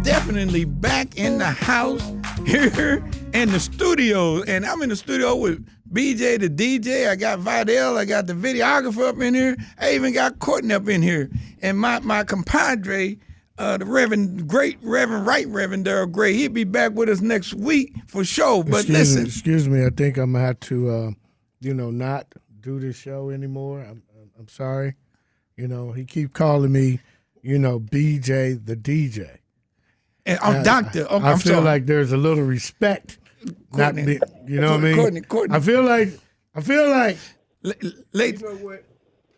Definitely back in the house here in the studio, and I'm in the studio with BJ the DJ. I got Vidal, I got the videographer up in here. I even got Courtney up in here, and my compadre, the great Reverend Darrell Gray. He'll be back with us next week for sure. But listen, excuse me. I think I'm gonna have to, not do this show anymore. I'm sorry. He keep calling me, BJ the DJ. And I'm Doctor. Okay, I feel like there's a little respect. Courtney, what I mean? Courtney. I feel like. You know what?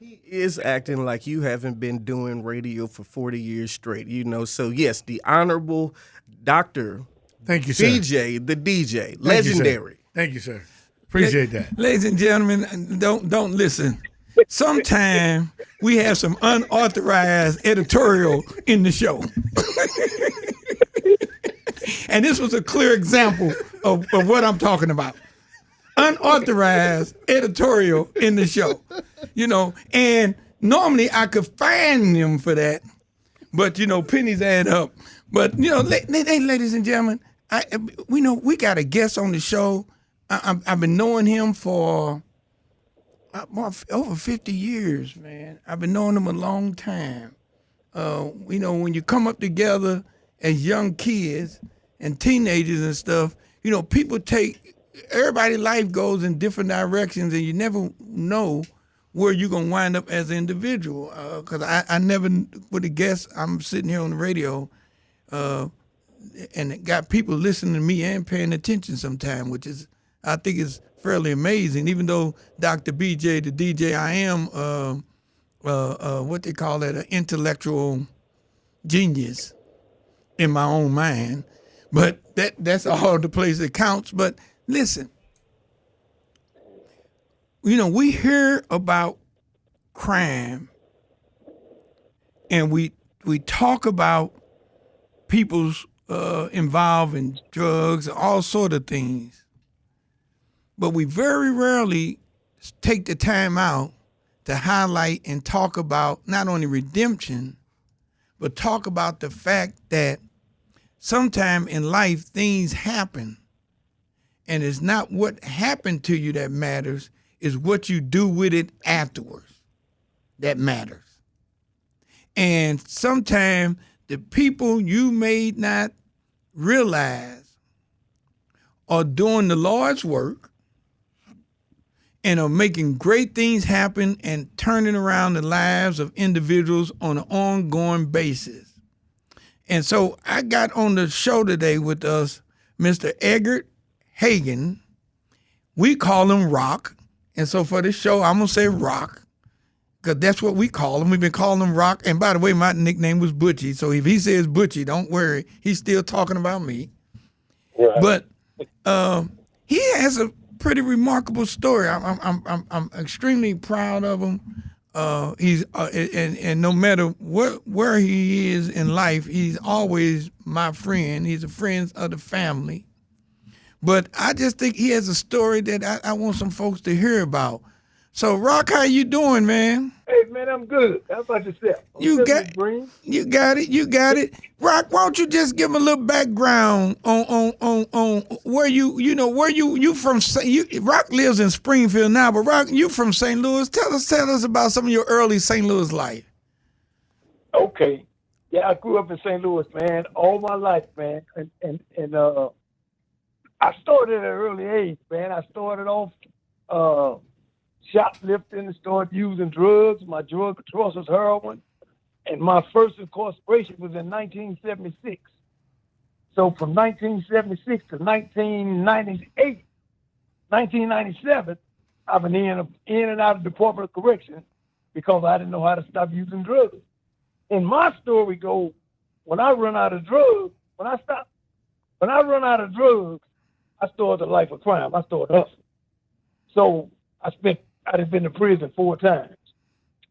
He is acting like you haven't been doing radio for 40 years straight. So yes, the Honorable Dr. Thank you, sir. BJ, the DJ, legendary. Thank you, sir. Appreciate that. Ladies and gentlemen, don't listen. Sometimes we have some unauthorized editorial in the show. And this was a clear example of what I'm talking about. Unauthorized editorial in the show. And normally I could fine them for that, but pennies add up. But ladies and gentlemen, we got a guest on the show. I've been knowing him for over 50 years, man. I've been knowing him a long time. When you come up together as young kids and teenagers and stuff, people everybody's life goes in different directions, and you never know where you're going to wind up as an individual. Because I never would have guessed I'm sitting here on the radio and got people listening to me and paying attention sometime, which is, I think is fairly amazing. Even though Dr. BJ, the DJ, I am what they call it, an intellectual genius in my own mind. But that's all the place that counts. But listen, we hear about crime and we talk about people's involved in drugs and all sort of things. But we very rarely take the time out to highlight and talk about not only redemption, but talk about the fact that sometime in life things happen, and it's not what happened to you that matters, it's what you do with it afterwards that matters. And sometimes the people you may not realize are doing the Lord's work and are making great things happen and turning around the lives of individuals on an ongoing basis. And so I got on the show today with us Mr. Edgar Hagens. We call him Rock. And so for this show, I'm going to say Rock, because that's what we call him. We've been calling him Rock. And by the way, my nickname was Butchie. So if he says Butchie, don't worry. He's still talking about me. Right. But he has a pretty remarkable story. I'm extremely proud of him. He's and no matter where he is in life, he's always my friend. He's a friend of the family. But I just think he has a story that I want some folks to hear about. So, Rock, how you doing, man? Hey, man, I'm good. How about yourself? You got it. Rock, why don't you just give him a little background on where you from? Rock lives in Springfield now, but Rock, you from St. Louis. Tell us about some of your early St. Louis life. Okay. Yeah, I grew up in St. Louis, man, all my life, man. And I started at an early age, man. I started off shoplifting, started using drugs. My drug of choice was heroin. And my first incarceration was in 1976. So from 1976 to 1997, I've been in and out of the Department of Correction because I didn't know how to stop using drugs. And my story goes, when I run out of drugs, I started a life of crime. I started hustling. So I've been to prison 4 times.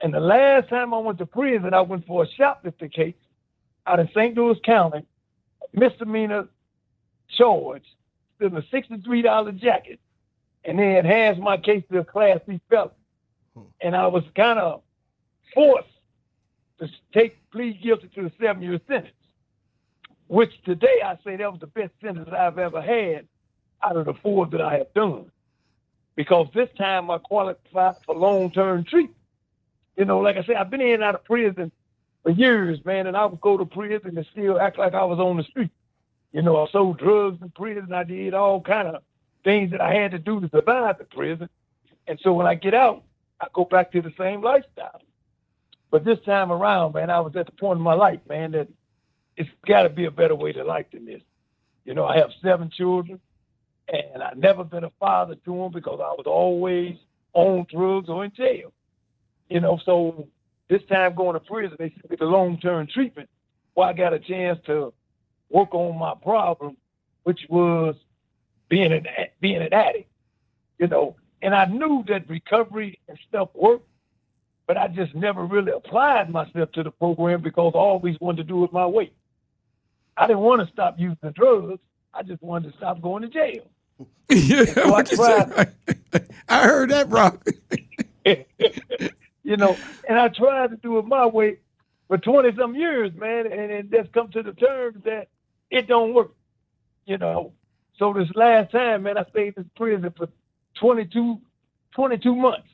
And the last time I went to prison, I went for a shoplifting case out in St. Louis County, misdemeanor charge, still a $63 jacket, and they enhanced my case to a Class C felony. And I was kind of forced to plead guilty to the 7-year sentence, which today I say that was the best sentence I've ever had out of the 4 that I have done. Because this time I qualified for long-term treatment. You know, like I said, I've been in and out of prison for years, man, and I would go to prison and still act like I was on the street. You know, I sold drugs in prison. I did all kind of things that I had to do to survive in prison. And so when I get out, I go back to the same lifestyle. But this time around, man, I was at the point in my life, man, that it's got to be a better way to life than this. You know, I have 7 children, and I've never been a father to them because I was always on drugs or in jail. You know, so this time going to prison, they sent me the long-term treatment where I got a chance to work on my problem, which was being an addict, you know. And I knew that recovery and stuff worked, but I just never really applied myself to the program because I always wanted to do it my way. I didn't want to stop using the drugs. I just wanted to stop going to jail. Yeah, So what you said, right? I heard that, bro. You know, and I tried to do it my way for 20-some years, man, and it just come to the terms that it don't work, you know. So this last time, man, I stayed in prison for 22 months,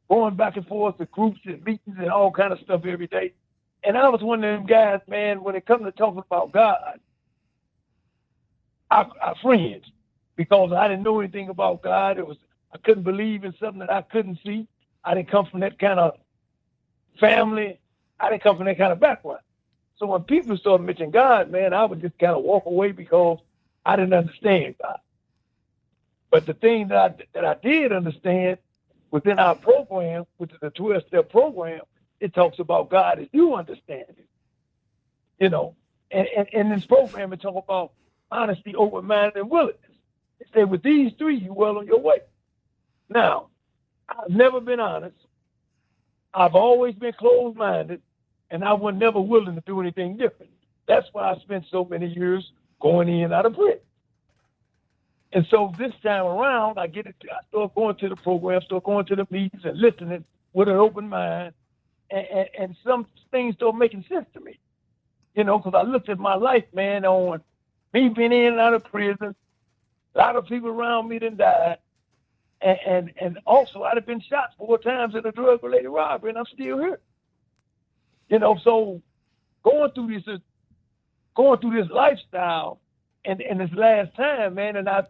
going back and forth to groups and meetings and all kind of stuff every day. And I was one of them guys, man, when it comes to talking about God, I fringed because I didn't know anything about God. I couldn't believe in something that I couldn't see. I didn't come from that kind of family. I didn't come from that kind of background. So when people started mentioning God, man, I would just kind of walk away because I didn't understand God. But the thing that I did understand within our program, which is a 12-step program, it talks about God as you understand it. You know, and in this program, it talks about honesty, open-minded, and willingness. It said, with these 3, you well on your way. Now, I've never been honest. I've always been closed-minded, and I was never willing to do anything different. That's why I spent so many years going in and out of prison. And so this time around, I start going to the program, start going to the meetings and listening with an open mind, and some things start making sense to me. You know, because I looked at my life, man, on me being in and out of prison, a lot of people around me that died, and also I'd have been shot 4 times in a drug-related robbery, and I'm still here. You know, so going through this lifestyle, and this last time, man, and I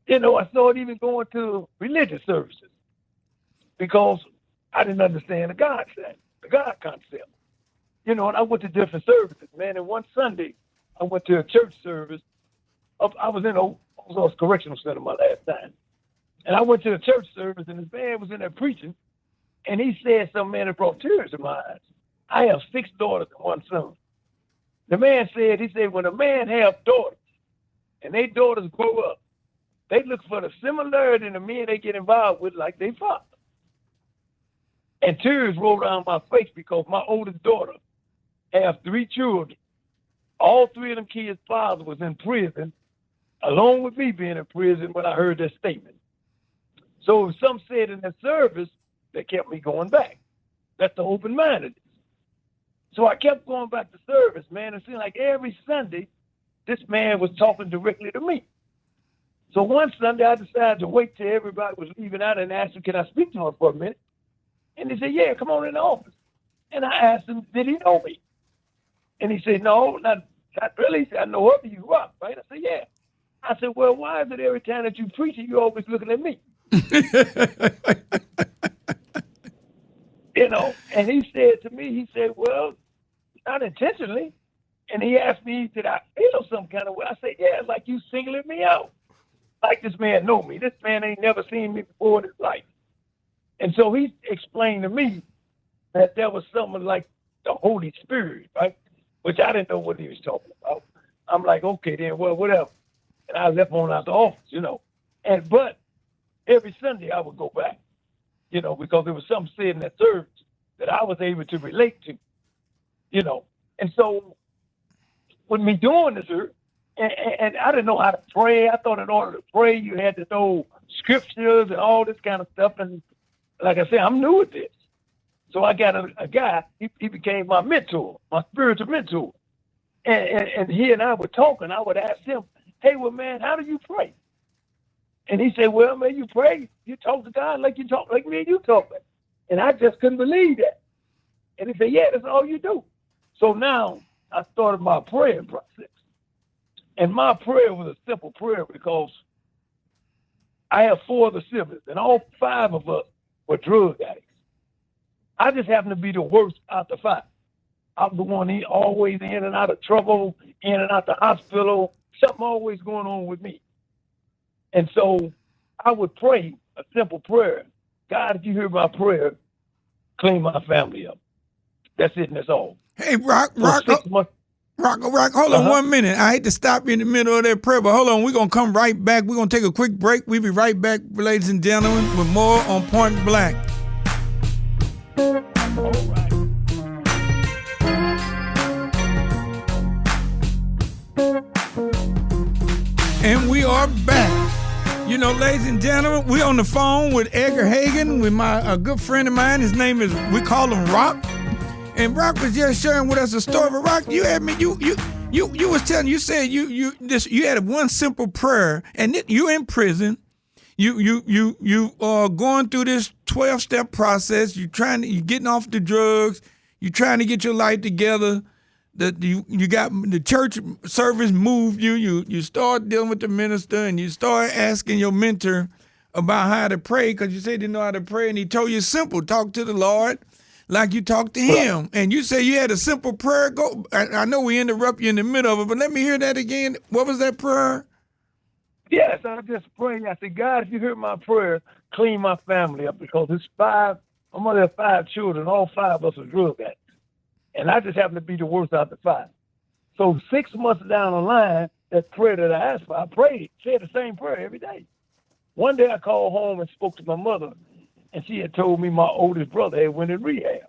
started even going to religious services because I didn't understand the God concept. You know, and I went to different services, man. And one Sunday, I went to a church service. I was in Ozarks Correctional Center my last time. And I went to a church service, and this man was in there preaching, and he said something, man, that brought tears to my eyes. I have 6 daughters and 1 son. The man said, when a man has daughters, and their daughters grow up, they look for the similarity in the men they get involved with like their father. And tears rolled down my face because my oldest daughter has 3 children. All 3 of them kids' father was in prison, along with me being in prison when I heard that statement. So some said in that service that kept me going back. That's the open-mindedness. So I kept going back to service, man. It seemed like every Sunday, this man was talking directly to me. So one Sunday, I decided to wait till everybody was leaving out and asked him, can I speak to him for a minute? And he said, yeah, come on in the office. And I asked him, did he know me? And he said, no, not really. He said, I know of you, rock, right? I said, yeah. I said, well, why is it every time that you preach, you're always looking at me? You know, and he said to me, he said, well, not intentionally. And he asked me, did I feel some kind of way? I said, yeah, like you singling me out. Like this man know me. This man ain't never seen me before in his life. And so he explained to me that there was something like the Holy Spirit, right? Which I didn't know what he was talking about. I'm like, okay, then, well, whatever. And I left on out the office, you know. But every Sunday I would go back, you know, because there was something said in that service that I was able to relate to, you know. And so with me doing this, sir, and I didn't know how to pray. I thought in order to pray, you had to know scriptures and all this kind of stuff. And like I said, I'm new at this. So I got a guy, he became my mentor, my spiritual mentor. And he and I were talking. I would ask him, hey, well, man, how do you pray? And he said, well, man, you pray. You talk to God like you talk, like me and you talk. And I just couldn't believe that. And he said, yeah, that's all you do. So now I started my praying process. And my prayer was a simple prayer because I have 4 other siblings, and all 5 of us were drug addicts. I just happened to be the worst out the 5. I'm the one always in and out of trouble, in and out the hospital, something always going on with me. And so I would pray a simple prayer. God, if you hear my prayer, clean my family up. That's it, and that's all. Hey, Rock, hold on 1 minute. I hate to stop you in the middle of that prayer, but hold on. We're going to come right back. We're going to take a quick break. We'll be right back, ladies and gentlemen, with more on Point Black. All right. And we are back. You know, ladies and gentlemen, we're on the phone with Edgar Hagen, with a good friend of mine. His name is, we call him Rock. And Rock was just sharing with us a story. But Rock, you had me, you was telling, you said you had one simple prayer, and you're in prison. You are going through this 12-step process. You're getting off the drugs. You're trying to get your life together. You got the church service moved you. You start dealing with the minister, and you start asking your mentor about how to pray, because you said you didn't know how to pray, and he told you simple: talk to the Lord like you talk to him. And you say you had a simple prayer. I know we interrupt you in the middle of it, but let me hear that again. What was that prayer? Yes, I just prayed. I said, God, if you hear my prayer, clean my family up, because it's 5. I'm gonna have 5 children. All 5 of us are drug addicts, and I just happen to be the worst out of the 5. So 6 months down the line, that prayer that I asked for, I prayed, said the same prayer every day. One day I called home and spoke to my mother, and she had told me my oldest brother had went in rehab.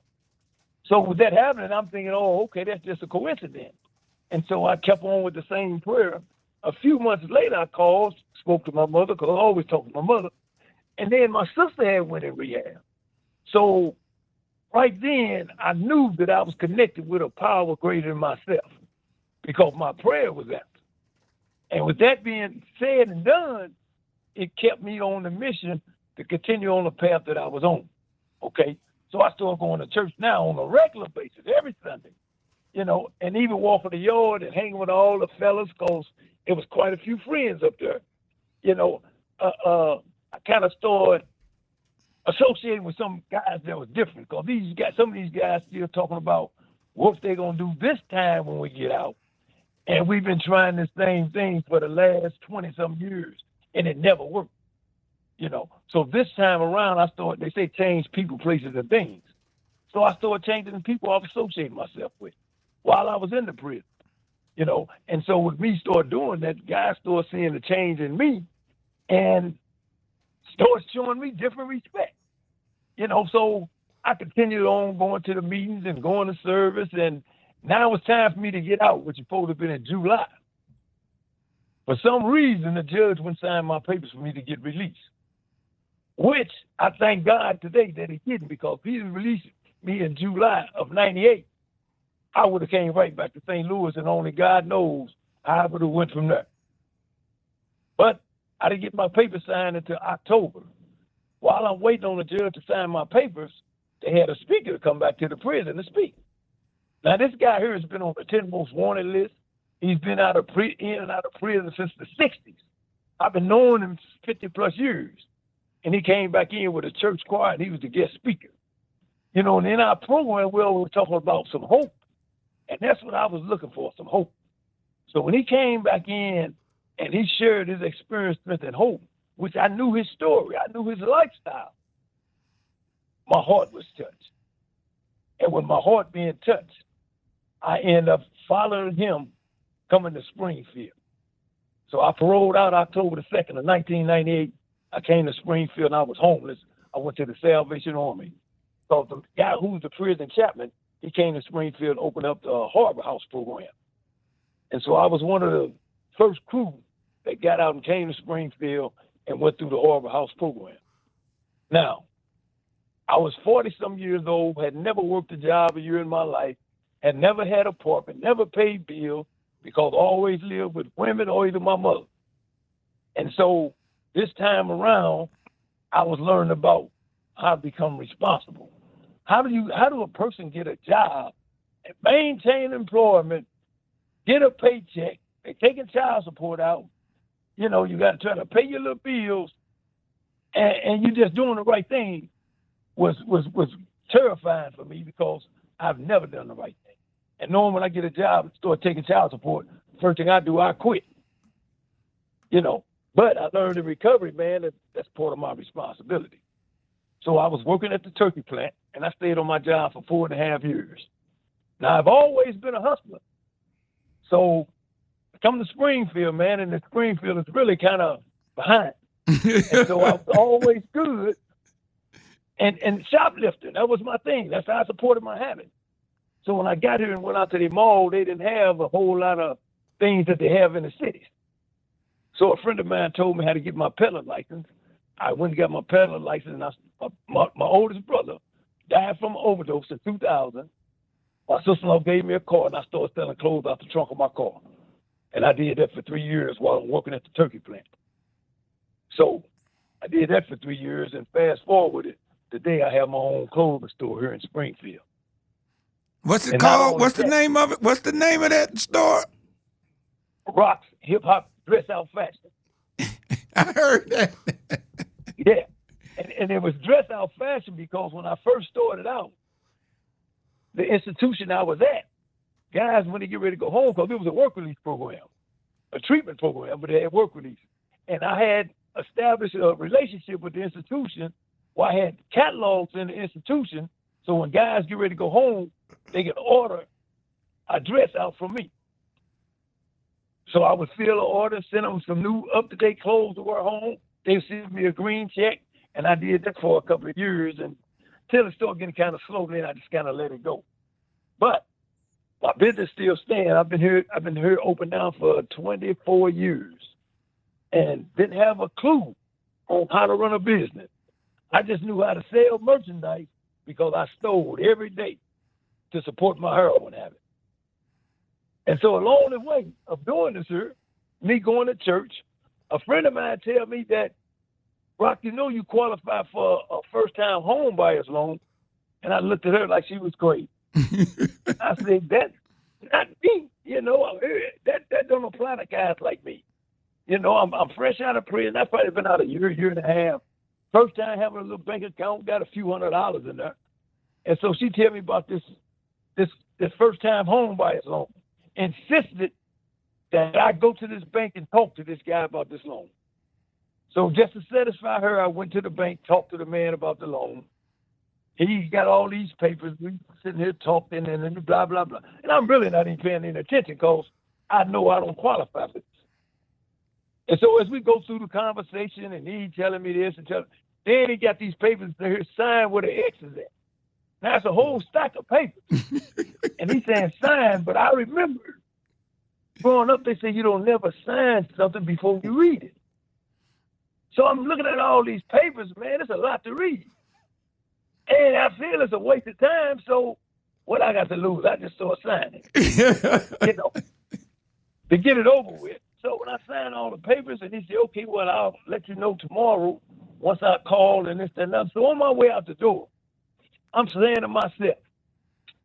So with that happening, I'm thinking, oh, okay, that's just a coincidence. And so I kept on with the same prayer. A few months later, I called, spoke to my mother, because I always talk to my mother. And then my sister had went in rehab. So right then, I knew that I was connected with a power greater than myself, because my prayer was answered. And with that being said and done, it kept me on the mission to continue on the path that I was on. Okay? So I started going to church now on a regular basis, every Sunday, and even walking the yard and hanging with all the fellas, because it was quite a few friends up there. I kind of started associating with some guys that was different, because some of these guys still talking about what they're going to do this time when we get out. And we've been trying the same thing for the last 20-some years, and it never worked. So this time around, they say change people, places, and things. So I started changing the people I've associated myself with while I was in the prison, And so with me start doing that, guys start seeing the change in me and start showing me different respect, So I continued on going to the meetings and going to service, and now it's time for me to get out, which is supposed to have been in July. For some reason, the judge wouldn't sign my papers for me to get released, which I thank God today that he didn't, because if he didn't release me in July of 98, I would have came right back to St. Louis, and only God knows how I would have went from there. But I didn't get my papers signed until October. While I'm waiting on the judge to sign my papers, they had a speaker to come back to the prison to speak. Now, this guy here has been on the 10 most wanted list. He's been in and out of prison since the 60s. I've been knowing him 50-plus years. And he came back in with a church choir, and he was the guest speaker. And in our program, we were talking about some hope. And that's what I was looking for, some hope. So when he came back in and he shared his experience, strength, and hope, which I knew his story, I knew his lifestyle, my heart was touched. And with my heart being touched, I ended up following him coming to Springfield. So I paroled out October the 2nd of 1998. I came to Springfield, and I was homeless. I went to the Salvation Army. So the guy who's the prison chaplain, he came to Springfield and opened up the Harbor House program. And so I was one of the first crew that got out and came to Springfield and went through the Harbor House program. Now, I was 40-some years old, had never worked a job a year in my life, had never had an apartment, never paid bills, because I always lived with women or either my mother. And so this time around, I was learning about how to become responsible. How do a person get a job and maintain employment, get a paycheck, they're taking child support out, you got to try to pay your little bills, and you're just doing the right thing was terrifying for me, because I've never done the right thing. And knowing when I get a job and start taking child support, first thing I do, I quit. But I learned in recovery, man, that's part of my responsibility. So I was working at the turkey plant, and I stayed on my job for 4.5 years. Now, I've always been a hustler. So I come to Springfield, man, and the Springfield is really kind of behind. And so I was always good. And shoplifting, that was my thing. That's how I supported my habit. So when I got here and went out to the mall, they didn't have a whole lot of things that they have in the cities. So a friend of mine told me how to get my peddler license. I went and got my peddler license, and my oldest brother died from an overdose in 2000. My sister-in-law gave me a car, and I started selling clothes out the trunk of my car. And I did that for 3 years while I'm working at the turkey plant. So I did that for 3 years, and fast forward, today I have my own clothing store here in Springfield. What's it And not called? only What's the that- name of it? What's the name of that store? Rocks, hip-hop, dress-out fashion. I heard that. Yeah. And it was dress-out fashion because when I first started out, the institution I was at, guys, when they get ready to go home, because it was a work release program, a treatment program, but they had work release. And I had established a relationship with the institution where I had catalogs in the institution, so when guys get ready to go home, they can order a dress out from me. So I would fill an order, send them some new up-to-date clothes to wear home. They send me a green check, and I did that for a couple of years, and until it started getting kind of slow, then I just kind of let it go. But my business still stands. I've been here open now for 24 years, and didn't have a clue on how to run a business. I just knew how to sell merchandise because I stole every day to support my heroin habit. And so along the way of doing this here, me going to church, a friend of mine tell me that, Rock, you qualify for a first-time home buyer's loan. And I looked at her like she was crazy. I said, that's not me. That don't apply to guys like me. I'm fresh out of prison. I've probably been out a year and a half. First time having a little bank account, got a few $100s in there. And so she tell me about this first-time home buyer's loan. Insisted that I go to this bank and talk to this guy about this loan. So just to satisfy her, I went to the bank, talked to the man about the loan. He got all these papers. We sitting here talking and blah, blah, blah. And I'm really not even paying any attention because I know I don't qualify for this. And so as we go through the conversation and he telling me this and then he got these papers there signed where the X is at. Now it's a whole stack of papers. And he's saying sign, but I remember growing up, they say you don't never sign something before you read it. So I'm looking at all these papers, man, it's a lot to read. And I feel it's a waste of time, so what I got to lose? I just start signing, to get it over with. So when I signed all the papers, and he said, okay, well, I'll let you know tomorrow once I call and this, that, and that. So on my way out the door, I'm saying to myself,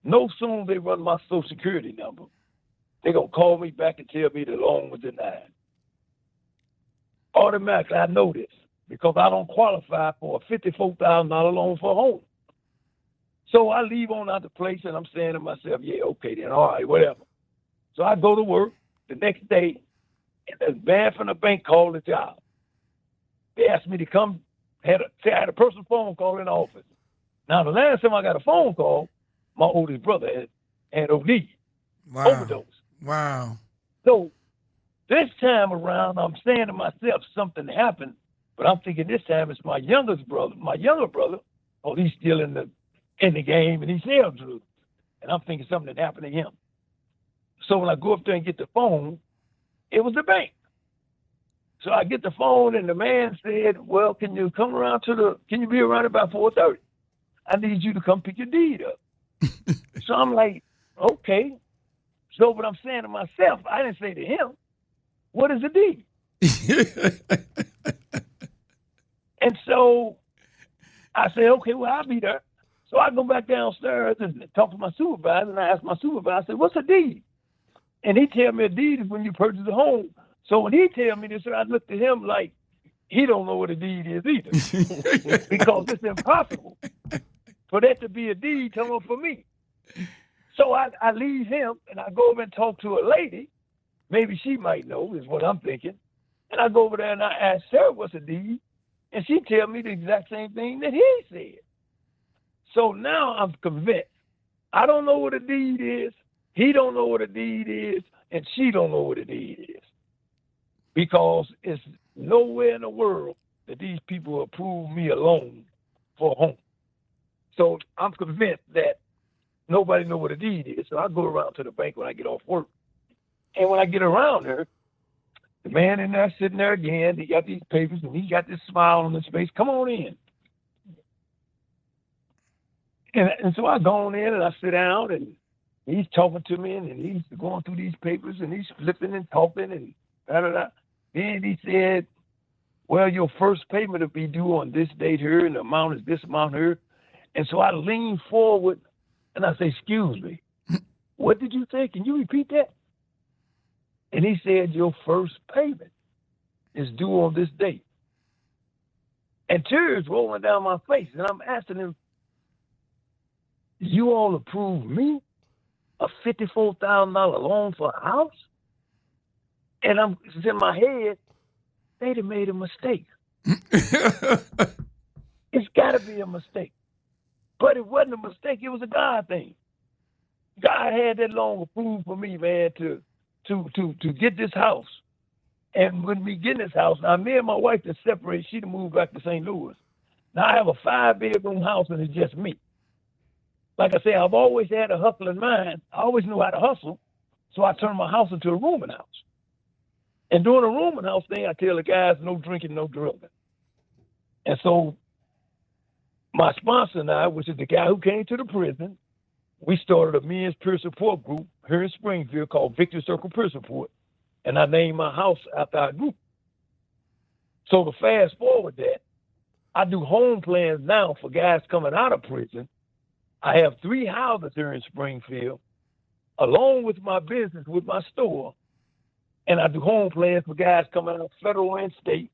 no sooner they run my Social Security number, they're going to call me back and tell me the loan was denied. Automatically, I know this because I don't qualify for a $54,000 loan for a home. So I leave on out the place and I'm saying to myself, yeah, okay then, all right, whatever. So I go to work the next day and the man from the bank called the job. They asked me to come, I had a personal phone call in the office. Now, the last time I got a phone call, my oldest brother had OD, overdose. Wow. So this time around, I'm saying to myself, something happened, but I'm thinking this time it's my younger brother. Oh, he's still in the in the game, and he sells drugs. And I'm thinking something had happened to him. So when I go up there and get the phone, it was the bank. So I get the phone, and the man said, well, can you be around about 4:30? I need you to come pick your deed up. So I'm like, okay. So what I'm saying to myself, I didn't say to him, what is a deed? And so I said, okay, well, I'll be there. So I go back downstairs and talk to my supervisor, and I ask my supervisor, I said, what's a deed? And he tell me a deed is when you purchase a home. So when he tell me this, I looked at him like he don't know what a deed is either. Because it's impossible for that to be a deed coming for me. So I leave him and I go over and talk to a lady. Maybe she might know, is what I'm thinking. And I go over there and I ask her what's a deed. And she tell me the exact same thing that he said. So now I'm convinced. I don't know what a deed is. He don't know what a deed is. And she don't know what a deed is. Because it's nowhere in the world that these people approve me a loan for a home. So I'm convinced that nobody knows what a deed is. So I go around to the bank when I get off work. And when I get around there, the man in there sitting there again, he got these papers and he got this smile on his face. Come on in. And so I go on in and I sit down and he's talking to me and he's going through these papers and he's flipping and talking and da-da-da. Then he said, well, your first payment will be due on this date here, and the amount is this amount here. And so I lean forward, and I say, excuse me, what did you say? Can you repeat that? And he said, your first payment is due on this date. And tears rolling down my face, and I'm asking him, you all approve me a $54,000 loan for a house? And it's in my head, they'd have made a mistake. It's got to be a mistake. But it wasn't a mistake. It was a God thing. God had that loan approved for me, man, to get this house. And when we get this house, now me and my wife that separated, she'd moved back to St. Louis. Now I have a 5-bedroom house and it's just me. Like I say, I've always had a hustle in mind. I always knew how to hustle. So I turned my house into a rooming house. And during the rooming house thing, I tell the guys, no drinking, no drugging. And so my sponsor and I, which is the guy who came to the prison, we started a men's peer support group here in Springfield called Victory Circle Peer Support. And I named my house after our group. So to fast forward that, I do home plans now for guys coming out of prison. I have 3 houses here in Springfield, along with my business, with my store. And I do home plans for guys coming out federal and state.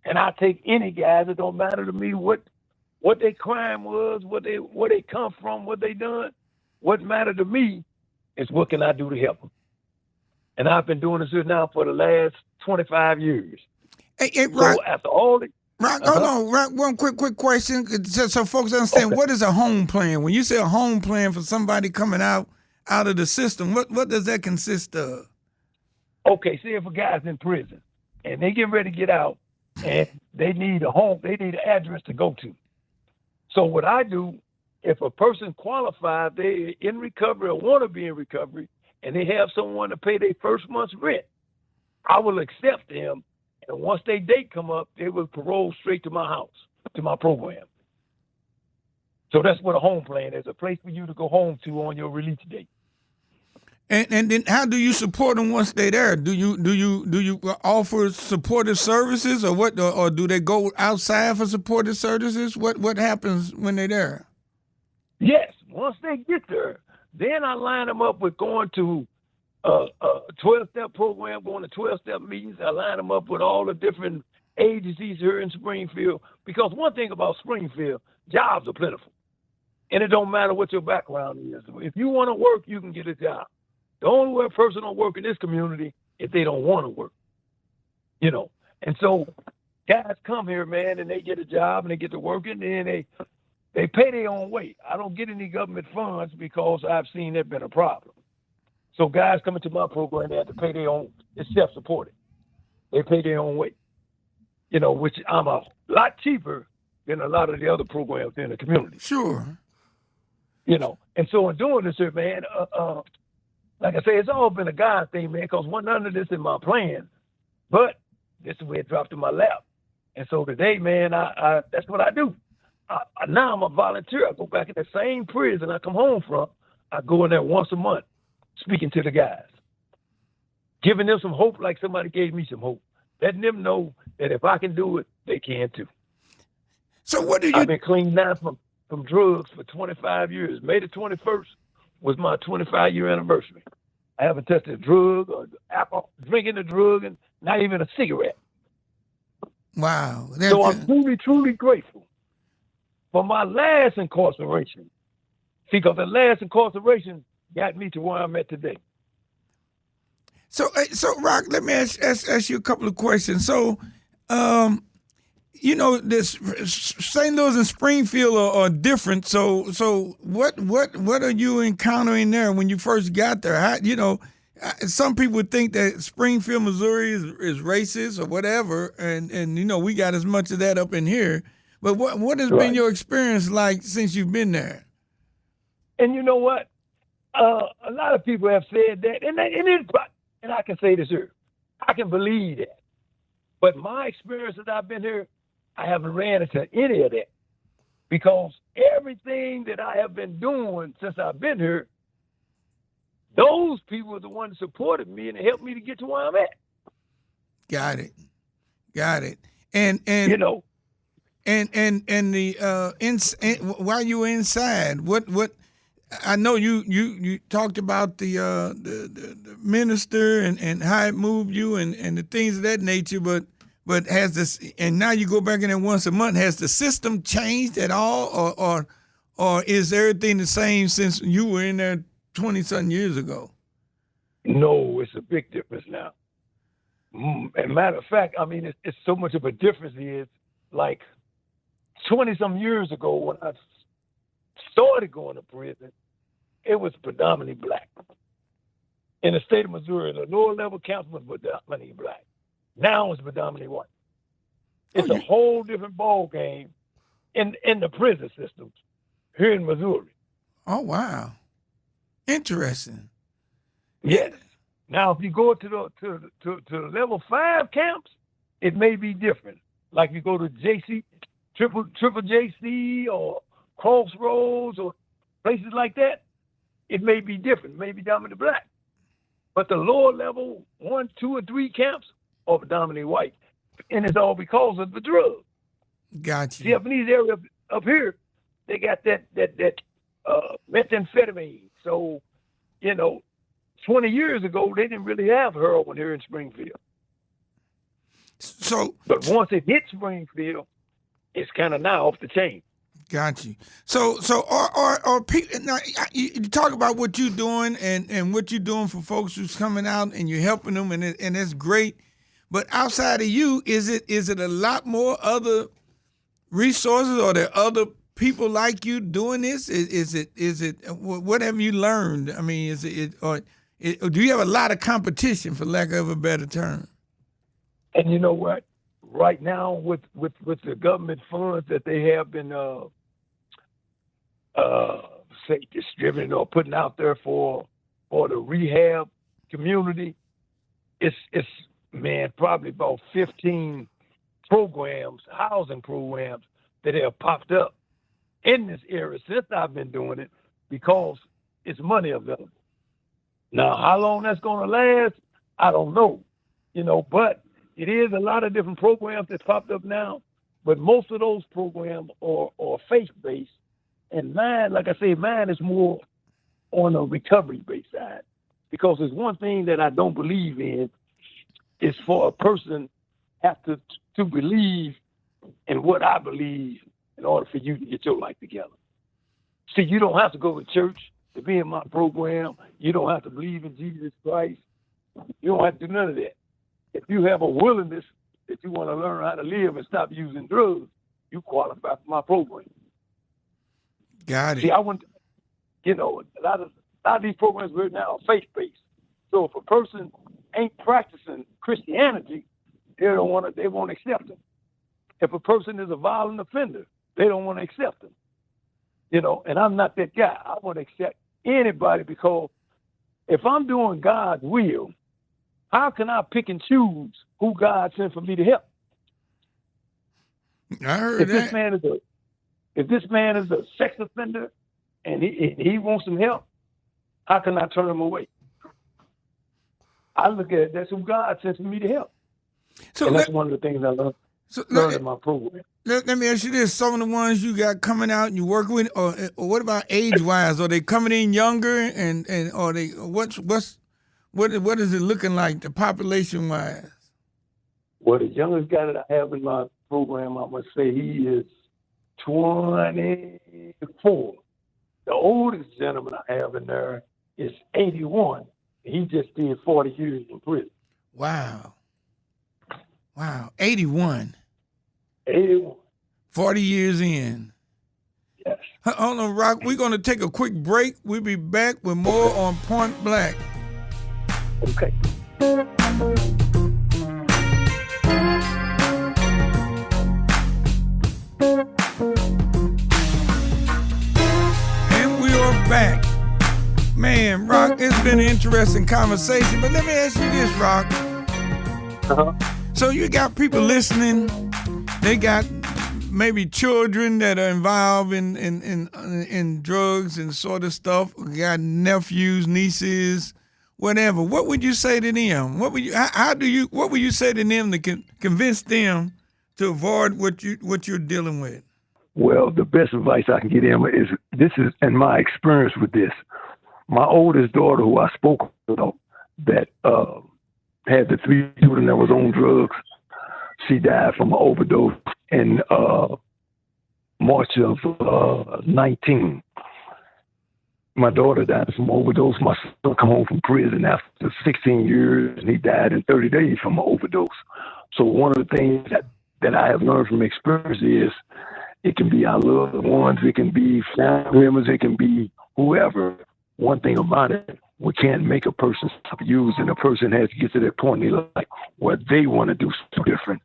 And I take any guys. It don't matter to me what their crime was, where they come from, what they done. What mattered to me is what can I do to help them. And I've been doing this here now for the last 25 years. Hey, so after all the hold on, one quick question, so folks understand. Okay. What is a home plan? When you say a home plan for somebody coming out of the system, what does that consist of? Okay, say if a guy's in prison and they get ready to get out and they need a home, they need an address to go to. So what I do, if a person qualifies, they're in recovery or want to be in recovery, and they have someone to pay their first month's rent, I will accept them. And once their date come up, they will parole straight to my house, to my program. So that's what a home plan is, a place for you to go home to on your release date. And then how do you support them once they're there? Do you offer supportive services or what? Or do they go outside for supportive services? What happens when they're there? Yes, once they get there, then I line them up with going to a 12-step program, going to 12-step meetings. I line them up with all the different agencies here in Springfield. Because one thing about Springfield, jobs are plentiful. And it don't matter what your background is. If you want to work, you can get a job. The only way a person don't work in this community if they don't want to work. You know. And so guys come here, man, and they get a job and they get to working, and they pay their own way. I don't get any government funds because I've seen that been a problem. So guys coming to my program, they have to pay their own. It's self-supported. They pay their own way. You know, which I'm a lot cheaper than a lot of the other programs in the community. Sure. And so in doing this here, man, like I say, it's all been a God thing, man, because none of this in my plan, but this is where it dropped in my lap. And so today, man, I that's what I do. Now I'm a volunteer. I go back in the same prison I come home from. I go in there once a month, speaking to the guys, giving them some hope like somebody gave me some hope, letting them know that if I can do it, they can too. So what do you? I've been clean now from drugs for 25 years. May the 21st was my 25-year anniversary. I haven't touched a drug or alcohol, drinking a drug, and not even a cigarette. Wow. So I'm truly, truly grateful for my last incarceration. See, because the last incarceration got me to where I'm at today. So Rock, let me ask you a couple of questions. So, this St. Louis and Springfield are different. So what are you encountering there when you first got there? Some people would think that Springfield, Missouri is racist or whatever, and we got as much of that up in here. But what has been your experience like since you've been there? And you know what? A lot of people have said that, and I can say this here, I can believe that. But my experience that I've been here, I haven't ran into any of that, because everything that I have been doing since I've been here, those people are the ones that supported me and helped me to get to where I'm at. Got it. And while you were inside, what I know you talked about the minister and how it moved you and the things of that nature, but has this, and now you go back in there once a month, has the system changed at all, or is everything the same since you were in there 20-something years ago? No, it's a big difference now. As a matter of fact, I mean, it's so much of a difference. Is like 20-some years ago when I started going to prison, it was predominantly black. In the state of Missouri, the lower level camps was predominantly black. Now it's predominantly white. It's a whole different ball game in the prison systems here in Missouri. Oh, wow. Interesting. Yes. Now, if you go to the level 5 camps, it may be different. Like you go to triple JC or Crossroads or places like that, it may be different, maybe dominantly black. But the lower level 1, 2, and 3 camps are predominantly white, and it's all because of the drug. Gotcha. See, up in these areas up here, they got that methamphetamine. So, 20 years ago, they didn't really have heroin here in Springfield. But once it hit Springfield, it's kind of now off the chain. Got you. So are people, now you talk about what you're doing and what you're doing for folks who's coming out and you're helping them, and that's great. But outside of you, is it a lot more other resources, or are there other people like you doing this? Is it what have you learned? I mean, or do you have a lot of competition, for lack of a better term? And you know what? Right now, with the government funds that they have been say distributing or putting out there for the rehab community, it's probably about 15 programs, housing programs that have popped up in this area since I've been doing it, because it's money available. Now, how long that's going to last, I don't know, but it is a lot of different programs that's popped up now, but most of those programs are faith-based. And mine, like I say, mine is more on a recovery-based side, because there's one thing that I don't believe in is for a person have to believe in what I believe in order for you to get your life together. See, you don't have to go to church to be in my program. You don't have to believe in Jesus Christ. You don't have to do none of that. If you have a willingness that you want to learn how to live and stop using drugs, you qualify for my program. Got it. See, I want, a lot of these programs right now are faith-based. So if a person ain't practicing Christianity, they won't accept them. If a person is a violent offender, they don't want to accept them. and I'm not that guy. I want to accept anybody because if I'm doing God's will, how can I pick and choose who God sent for me to help? I heard If that. this man is a sex offender and he wants some help, how can I turn him away? I look at it, that's who God sent for me to help. So And that's one of the things I learned in my program. let me ask you this: some of the ones you got coming out and you work with, or what about age wise? Are they coming in younger, and are they what is it looking like the population wise? Well, the youngest guy that I have in my program, I must say he is 24. The oldest gentleman I have in there is 81. He just did 40 years in prison. Wow, 81. 81. 40 years in. Yes. Hold on, Rock. We're going to take a quick break. We'll be back with more on Point Black. Okay. And we are back. Man, Rock, it's been an interesting conversation, but let me ask you this, Rock. Uh-huh. So you got people listening, they got maybe children that are involved in drugs and sort of stuff, got nephews, nieces, whatever. What would you say to them? What would you say to them to convince them to avoid what you're dealing with? Well, the best advice I can give them is and my experience with this. My oldest daughter, who I spoke about, that had the 3 children that was on drugs, she died from an overdose in March of 19. My daughter died from overdose. My son come home from prison after 16 years, and he died in 30 days from an overdose. So one of the things that I have learned from experience is it can be our loved ones, it can be family members, it can be whoever. One thing about it, we can't make a person stop using. A person has to get to that point in their life where they want to do something different,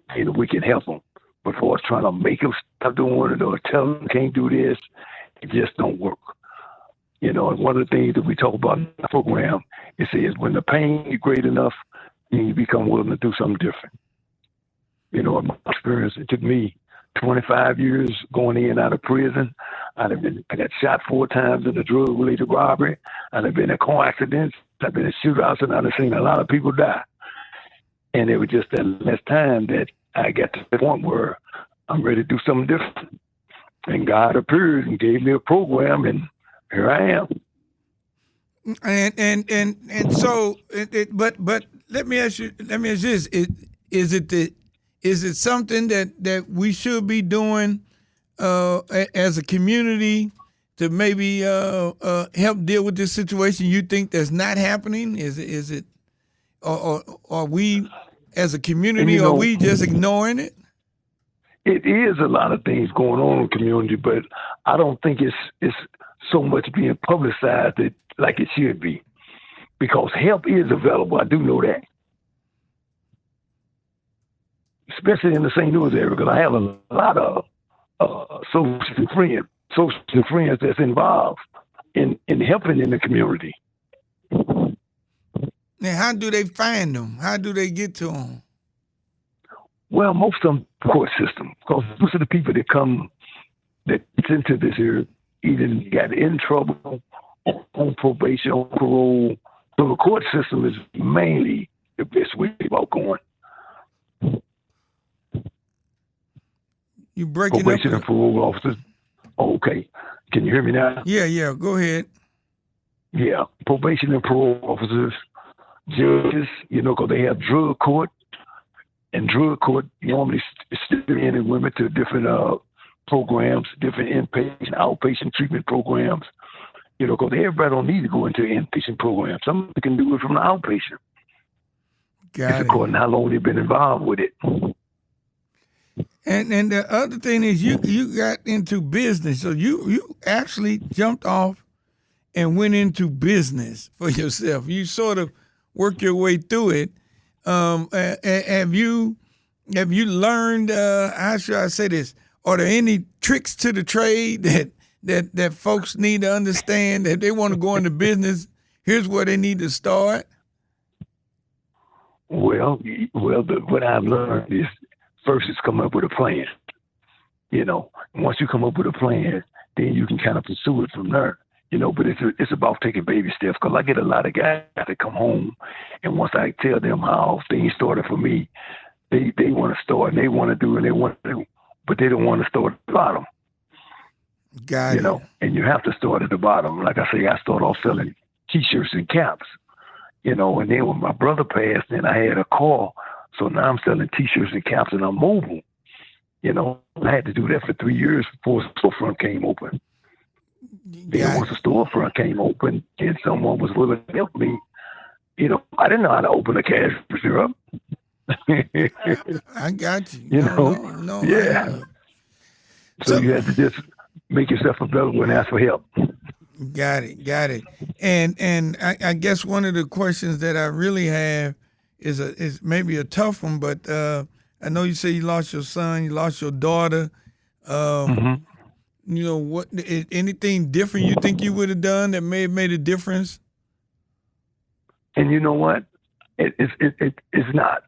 and we can help them. But for us trying to make them stop doing it or tell them can't do this, it just don't work. And one of the things that we talk about in the program, it says when the pain is great enough, then you become willing to do something different. In my experience, it took me 25 years going in and out of prison. I got shot 4 times in a drug-related robbery. I've been in car accidents. I've been in shootouts, and I've seen a lot of people die. And it was just that last time that I got to the point where I'm ready to do something different. And God appeared and gave me a program, and here I am. And so, but let me ask you this: is it something that we should be doing as a community to maybe help deal with this situation? You think that's not happening? Is it, or are we as a community, are we just ignoring it? It is a lot of things going on in the community, but I don't think it's so much being publicized like it should be, because help is available. I do know that, especially in the St. Louis area, because I have a lot of social friends that's involved in helping in the community. Now, how do they find them? How do they get to them? Well, most of them court system, because most of the people that come that gets into this here either got in trouble, on probation, on parole. So the court system is mainly the best way about going. You breaking probation up? and parole officers. Oh, okay. Can you hear me now? Yeah. Go ahead. Yeah, probation and parole officers, judges, because they have drug court, and drug court normally send men and women to different programs, different inpatient, outpatient treatment programs. Because everybody don't need to go into an inpatient program. Some can do it from the outpatient. It's according to how long they've been involved with it. And the other thing is you got into business. So you actually jumped off and went into business for yourself. You sort of worked your way through it. Have you learned, how should I say this? Are there any tricks to the trade that folks need to understand that if they want to go into business, here's where they need to start? Well, what I've learned is first is come up with a plan. Once you come up with a plan, then you can kind of pursue it from there. But it's about taking baby steps. Because I get a lot of guys that come home, and once I tell them how things started for me, they want to start and they want to do and they want to do, but they don't want to start at the bottom. Got it. And you have to start at the bottom. Like I say, I started off selling T-shirts and caps. And then when my brother passed, then I had a car, so now I'm selling T-shirts and caps, and I'm mobile. I had to do that for 3 years before the storefront came open. Then once the storefront came open and someone was willing to help me, I didn't know how to open a cash register up. I got you. No, yeah. So you have to just make yourself available and ask for help. Got it. And I guess one of the questions that I really have is maybe a tough one, but I know you say you lost your son, you lost your daughter. What? Anything different you think you would have done that may have made a difference? And you know what? It's not,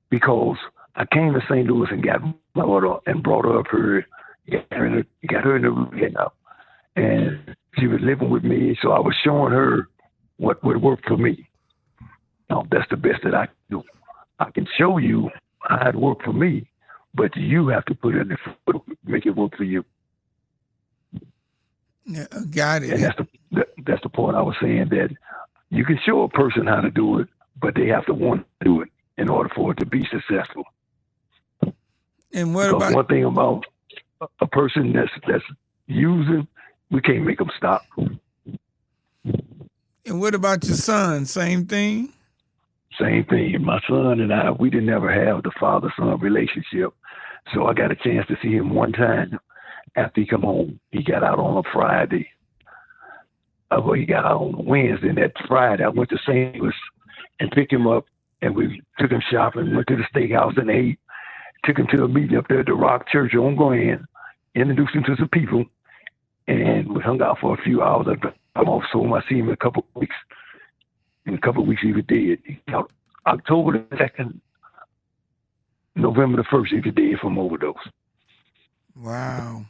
because I came to St. Louis and got my daughter and brought her up here, got her in the room, and she was living with me, so I was showing her what would work for me. That's the best that I can do. I can show you how it worked for me, but you have to put in the effort to make it work for you. Yeah, got it. And that's the point I was saying, that you can show a person how to do it, but they have to want to do it in order for it to be successful. And what about one thing about a person that's using, we can't make them stop. And what about your son? Same thing? Same thing. My son and I, we didn't ever have the father-son relationship. So I got a chance to see him one time after he come home. He got out on a Friday. He got out on a Wednesday. And that Friday, I went to St. Louis and picked him up, and we took him shopping, went to the steakhouse and ate, took him to a meeting up there at the Rock Church on Grand, introduced him to some people, and we hung out for a few hours. I'm off, so I see him in a couple of weeks. In a couple of weeks, he was dead. October the 2nd, November the 1st, he was dead from overdose. Wow.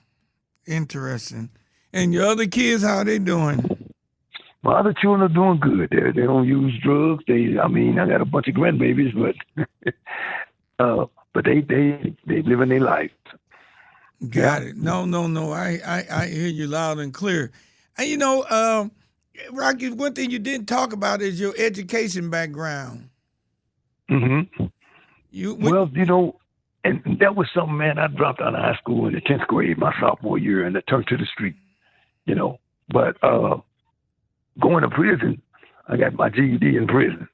Interesting. And your other kids, how are they doing? My other children are doing good. They don't use drugs. I got a bunch of grandbabies, but they living their life. Got it. No. I hear you loud and clear. And Rocky, one thing you didn't talk about is your education background. Mm-hmm. And that was something, man. I dropped out of high school in the 10th grade, my sophomore year, and I turned to the street, But going to prison, I got my GED in prison.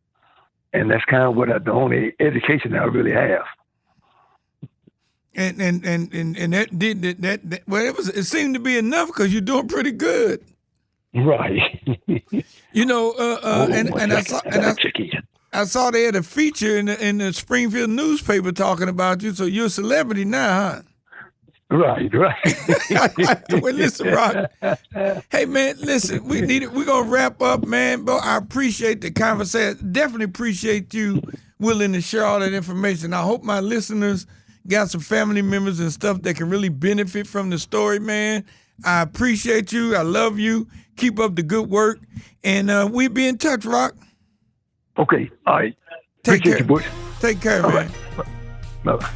And that's kind of the only education that I really have. And that did that. Well, it seemed to be enough because you're doing pretty good. Right. I saw they had a feature in the Springfield newspaper talking about you. So you're a celebrity now, huh? Right. Well, listen, Rock. Hey, man, listen. We're gonna wrap up, man. But I appreciate the conversation. Definitely appreciate you willing to share all that information. I hope my listeners got some family members and stuff that can really benefit from the story, man. I appreciate you. I love you. Keep up the good work, and we'll be in touch, Rock. Okay. All right. Take care. Appreciate you, Bush. Take care, all man. Right. Bye-bye.